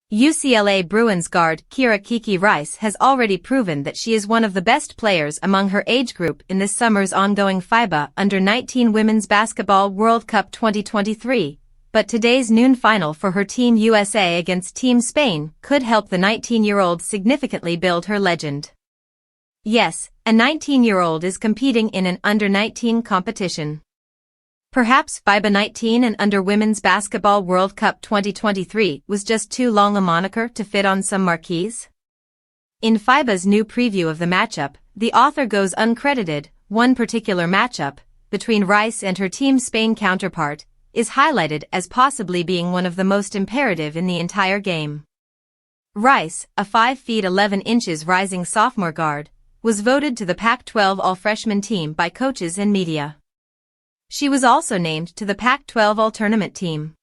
UCLA Bruins guard Kira Kiki Rice has already proven that she is one of the best players among her age group in this summer's ongoing FIBA Under-19 Women's Basketball World Cup 2023, but today's noon final for her Team USA against Team Spain could help the 19-year-old significantly build her legend. Yes, a 19-year-old is competing in an Under-19 competition. Perhaps FIBA 19 and Under Women's Basketball World Cup 2023 was just too long a moniker to fit on some marquees? In FIBA's new preview of the matchup, the author goes uncredited. One particular matchup, between Rice and her Team Spain counterpart, is highlighted as possibly being one of the most imperative in the entire game. Rice, a 5 feet 11 inches rising sophomore guard, was voted to the Pac-12 All-Freshman team by coaches and media. She was also named to the Pac-12 All-Tournament team.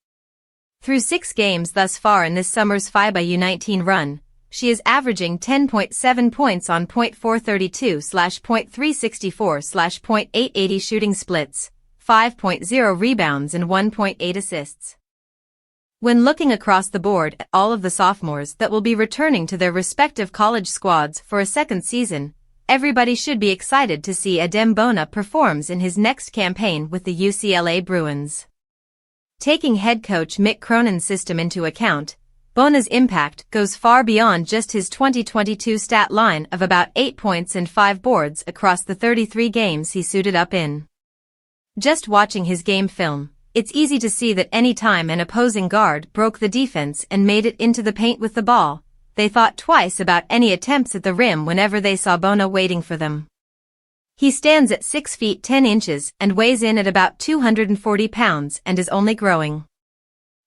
Through 6 games thus far in this summer's FIBA U19 run, she is averaging 10.7 points on .432/.364/.880 shooting splits, 5.0 rebounds and 1.8 assists. When looking across the board at all of the sophomores that will be returning to their respective college squads for a second season, everybody should be excited to see Adem Bona performs in his next campaign with the UCLA Bruins. Taking head coach Mick Cronin's system into account, Bona's impact goes far beyond just his 2022 stat line of about 8 points and 5 boards across the 33 games he suited up in. Just watching his game film, it's easy to see that any time an opposing guard broke the defense and made it into the paint with the ball, they thought twice about any attempts at the rim whenever they saw Bona waiting for them. He stands at 6 feet 10 inches and weighs in at about 240 pounds and is only growing.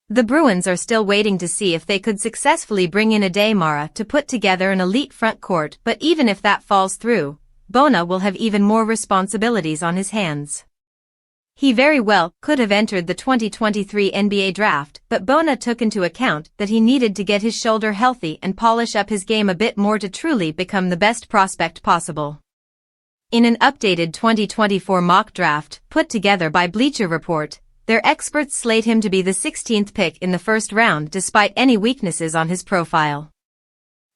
The Bruins are still waiting to see if they could successfully bring in Adem to put together an elite front court, but even if that falls through, Bona will have even more responsibilities on his hands. He very well could have entered the 2023 NBA draft, but Bona took into account that he needed to get his shoulder healthy and polish up his game a bit more to truly become the best prospect possible. In an updated 2024 mock draft put together by Bleacher Report, their experts slate him to be the 16th pick in the first round despite any weaknesses on his profile.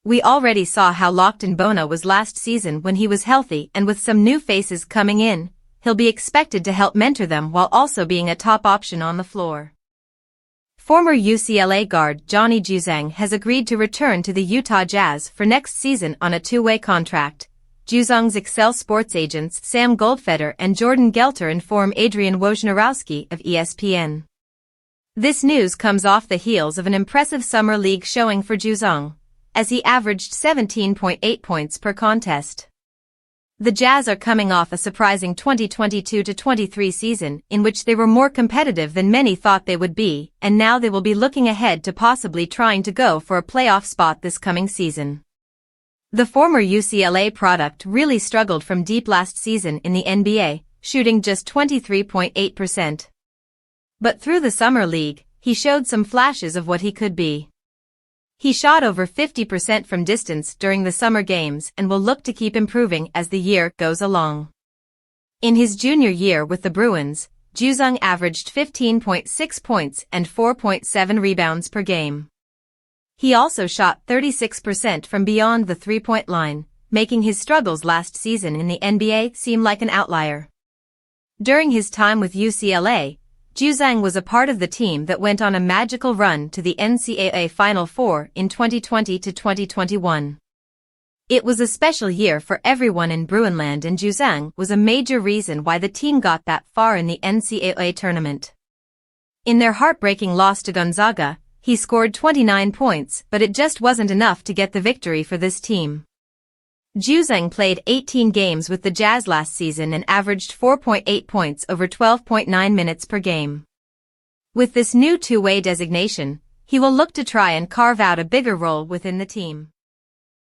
We already saw how locked in Bona was last season when he was healthy, and with some new faces coming in, he'll be expected to help mentor them while also being a top option on the floor. Former UCLA guard Johnny Juzang has agreed to return to the Utah Jazz for next season on a 2-way contract. Juzang's Excel Sports agents Sam Goldfeder and Jordan Gelter inform Adrian Wojnarowski of ESPN. This news comes off the heels of an impressive summer league showing for Juzang, as he averaged 17.8 points per contest. The Jazz are coming off a surprising 2022-23 season in which they were more competitive than many thought they would be, and now they will be looking ahead to possibly trying to go for a playoff spot this coming season. The former UCLA product really struggled from deep last season in the NBA, shooting just 23.8%. But through the summer league, he showed some flashes of what he could be. He shot over 50% from distance during the summer games and will look to keep improving as the year goes along. In his junior year with the Bruins, Juzang averaged 15.6 points and 4.7 rebounds per game. He also shot 36% from beyond the three-point line, making his struggles last season in the NBA seem like an outlier. During his time with UCLA, Juzang was a part of the team that went on a magical run to the NCAA Final Four in 2020-2021. It was a special year for everyone in Bruinland, and Juzang was a major reason why the team got that far in the NCAA tournament. In their heartbreaking loss to Gonzaga, he scored 29 points, but it just wasn't enough to get the victory for this team. Juzang played 18 games with the Jazz last season and averaged 4.8 points over 12.9 minutes per game. With this new 2-way designation, he will look to try and carve out a bigger role within the team.